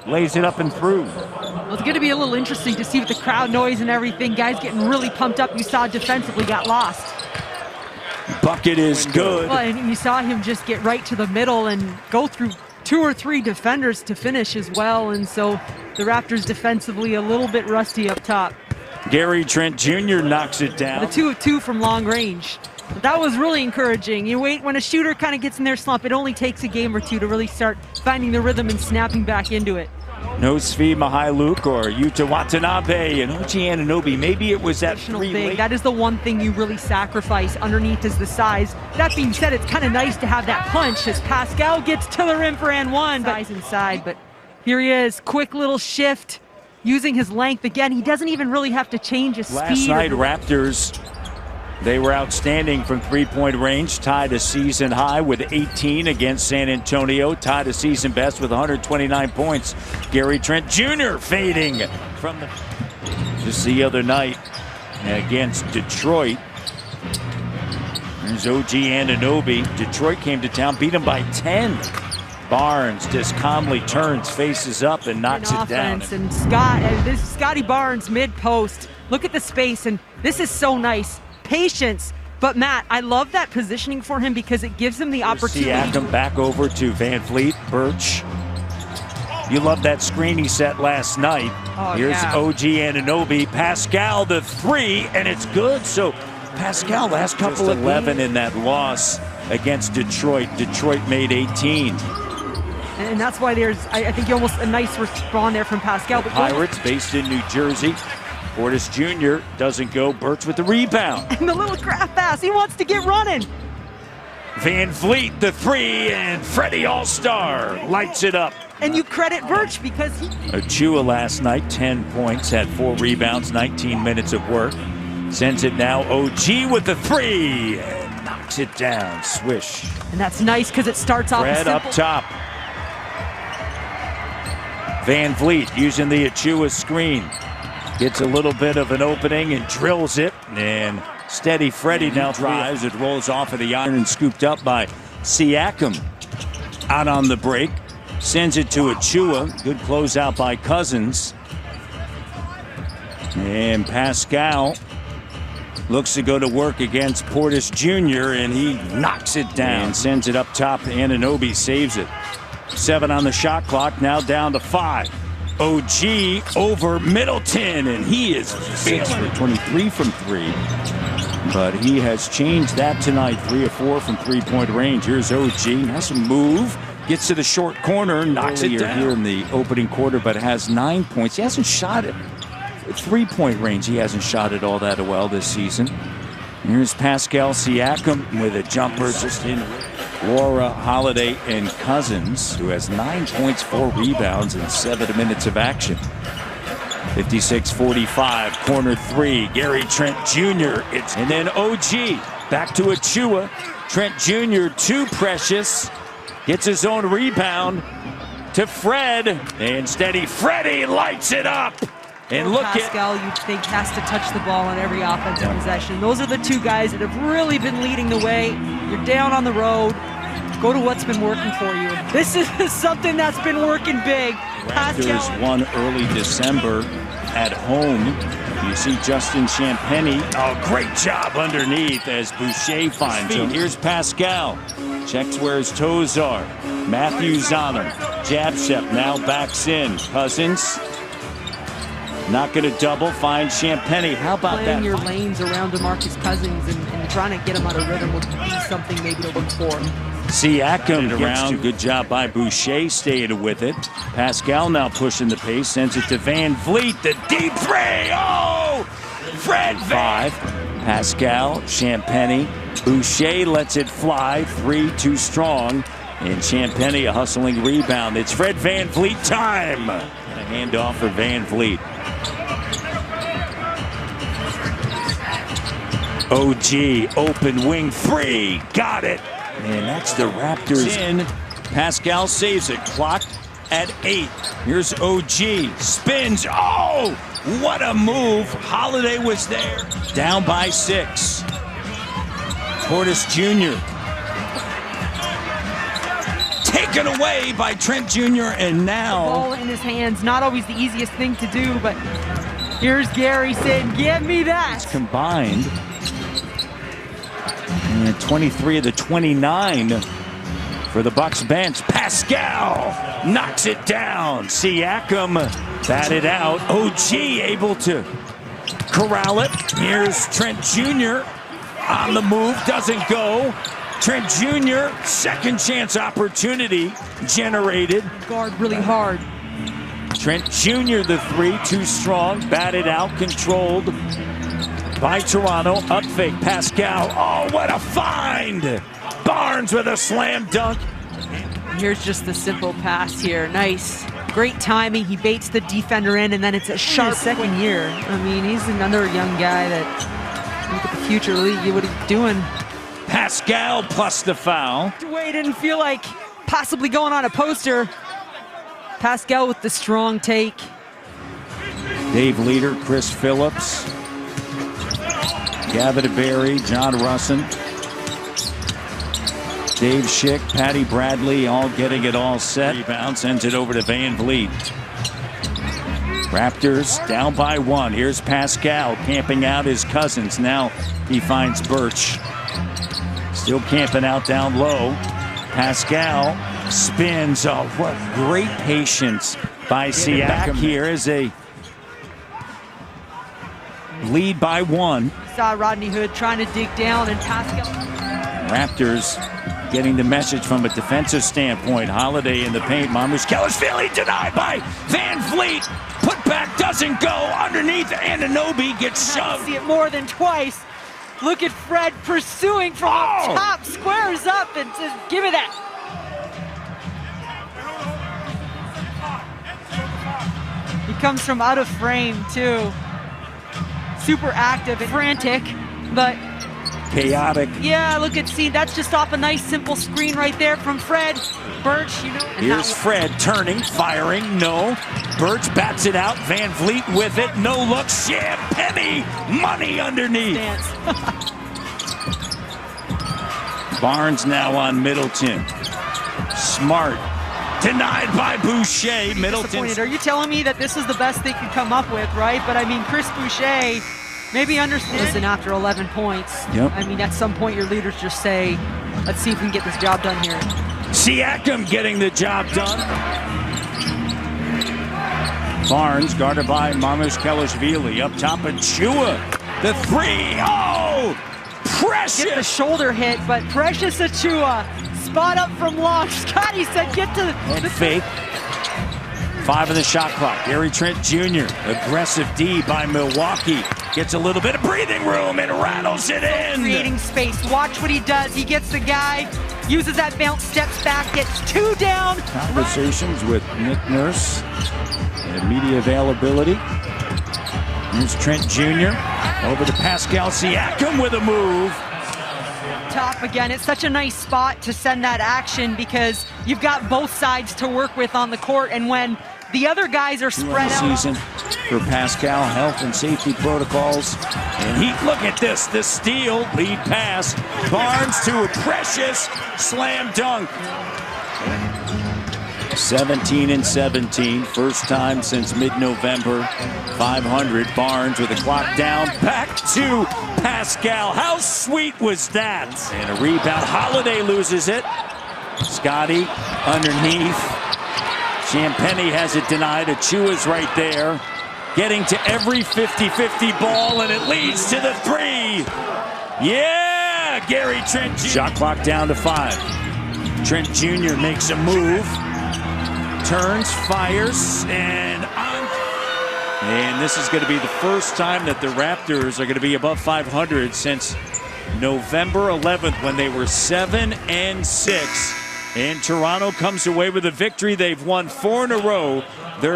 Lays it up and through. Well, it's going to be a little interesting to see with the crowd noise and everything. Guys getting really pumped up. You saw defensively got lost. Bucket is good. Well, and you saw him just get right to the middle and go through 2 or 3 defenders to finish as well. And so the Raptors defensively a little bit rusty up top. Gary Trent Jr. knocks it down. The 2 of 2 from long range. But that was really encouraging. You wait, when a shooter kind of gets in their slump, it only takes a game or 2 to really start finding the rhythm and snapping back into it. No Svi Mihailuk or Yuta Watanabe and OG Anunoby. Maybe it was that three late. That is the one thing you really sacrifice underneath is the size. That being said, it's kind of nice to have that punch as Pascal gets to the rim for and one. Size inside, but here he is. Quick little shift using his length. Again, he doesn't even really have to change his speed. Last night, Raptors, they were outstanding from three-point range, tied a season high with 18 against San Antonio, tied a season best with 129 points. Gary Trent Jr. fading from just the other night against Detroit. There's OG Anunoby. Detroit came to town, beat him by 10. Barnes just calmly turns, faces up, and knocks it down. And this is Scotty Barnes mid-post. Look at the space, and this is so nice. Patience, but Matt, I love that positioning for him because it gives him the opportunity. Siakam back over to Van Fleet, Birch. You love that screen he set last night. Here's OG Anunoby, Pascal the 3, and it's good. So Pascal last couple of 11 in that loss against Detroit. Detroit made 18. And that's why there's, I think, almost a nice respawn there from Pascal. But Pirates based in New Jersey. Portis Jr. doesn't go. Birch with the rebound. And the little crap pass. He wants to get running. Van Fleet, the 3, and Freddie All-Star lights it up. And you credit Birch because he... Achua last night, 10 points, had 4 rebounds, 19 minutes of work. Sends it now, OG with the 3, and knocks it down, swish. And that's nice because it starts off Fred up top. Van Fleet using the Achua screen. Gets a little bit of an opening and drills it, and steady Freddie now drives. It rolls off of the iron and scooped up by Siakam. Out on the break, sends it to Achua. Good closeout by Cousins. And Pascal looks to go to work against Portis Jr., and he knocks it down. And sends it up top. Anunoby saves it. 7 on the shot clock, now down to 5. OG over Middleton, and he is 6 for 23 from 3. But he has changed that tonight. 3 of 4 from three-point range. Here's OG. Nice move. Gets to the short corner, knocks it down. Here in the opening quarter, but has 9 points. He hasn't shot it. At three-point range, he hasn't shot it all that well this season. Here's Pascal Siakam with a jumper just in. Laura, Holiday, and Cousins, who has 9 points, 4 rebounds, and 7 minutes of action. 56-45, corner 3, Gary Trent Jr. And then OG, back to Achua. Trent Jr., too precious. Gets his own rebound to Fred. And steady Freddie lights it up. And look Pascal, you'd think, has to touch the ball on every offensive possession. Those are the 2 guys that have really been leading the way. You're down on the road. Go to what's been working for you. This is something that's been working big. Raptors won early December at home. You see Justin Champagnie. Oh, great job underneath as Boucher finds him. Here's Pascal. Checks where his toes are. Matthews on him. Jab step now backs in. Cousins. Not going to double, find Champagnie. How about playing that? Your lanes around DeMarcus Cousins and trying to get him out of rhythm would be something maybe to look for. Siakam around. Good job by Boucher, staying with it. Pascal now pushing the pace, sends it to Van Fleet. The deep 3. Oh! Fred 5. Pascal, Champagnie. Boucher lets it fly. 3 too strong. And Champagnie a hustling rebound. It's Fred Van Fleet time. And a handoff for Van Fleet. OG, open wing 3, got it. And that's the Raptors in. Pascal saves it, clocked at 8. Here's OG, spins, oh, what a move. Holiday was there. Down by 6. Portis Jr. taken away by Trent Jr. and now ball in his hands, not always the easiest thing to do, but here's Gary saying, give me that. It's combined. And 23 of the 29 for the Bucks bench. Pascal knocks it down. Siakam batted out. OG able to corral it. Here's Trent Jr. on the move, doesn't go. Trent Jr. second chance opportunity generated. Guard really hard. Trent Jr. the three, too strong, batted out, controlled by Toronto. Up fake, Pascal. Oh, what a find! Barnes with a slam dunk. Here's just the simple pass here. Nice. Great timing. He baits the defender in, and then it's a sharp second year. I mean, he's another young guy that, look at the future league, what he's doing. Pascal plus the foul. Way didn't feel like possibly going on a poster. Pascal with the strong take. Dave Leader, Chris Phillips, Gavin DeBerry, John Russin, Dave Schick, Patty Bradley, all getting it all set. Rebound, sends it over to Van Vliet. Raptors down by one. Here's Pascal camping out his Cousins. Now he finds Birch. Still camping out down low. Pascal spins. Oh, what great patience by Siakam. Here is a lead by one. Saw Rodney Hood trying to dig down, and Pascal. Raptors getting the message from a defensive standpoint. Holiday in the paint. Mamukelashvili denied by Van Vliet. Put back doesn't go. Underneath, Anunoby gets shoved. See it more than twice. Look at Fred pursuing from up top, squares up and says, give me that. He comes from out of frame too. Super active and frantic, but chaotic. Yeah, look at, see, that's just off a nice simple screen right there from Fred. Birch, you know. Here's Fred turning, firing, no. Birch bats it out, Van Vliet with it, no look, Penny, money underneath. Barnes now on Middleton. Smart, denied by Boucher. Middleton. Are you telling me that this is the best they could come up with, right? But I mean, Chris Boucher, maybe understand. Listen, after 11 points, I mean, at some point your leaders just say, let's see if we can get this job done here. Siakam getting the job done. Barnes guarded by Mamukelashvili. Up top, Achua. The three. Oh, Precious. Get the shoulder hit, but Precious Achua. Spot up from long. Scotty said, get to the fake. 5 on the shot clock. Gary Trent Jr. Aggressive D by Milwaukee. Gets a little bit of breathing room and rattles it in. Creating space. Watch what he does. He gets the guy, uses that bounce, steps back, gets 2 down. Conversations with Nick Nurse and media availability. Here's Trent Jr. over to Pascal Siakam with a move. Top again. It's such a nice spot to send that action because you've got both sides to work with on the court, and when the other guys are spread out. Season for Pascal, health and safety protocols. And look at this, the steal, lead pass. Barnes to a Precious slam dunk. 17 and 17, first time since mid-November. 500, Barnes with the clock down, back to Pascal. How sweet was that? And a rebound, Holiday loses it. Scotty underneath. Champagny has it denied. Achua's right there. Getting to every 50-50 ball, and it leads to the 3. Yeah, Gary Trent Jr. Shot clock down to 5. Trent Jr. makes a move. Turns, fires, and on. And this is going to be the first time that the Raptors are going to be above 500 since November 11th when they were 7 and 6. And Toronto comes away with a victory. They've won 4 in a row. They're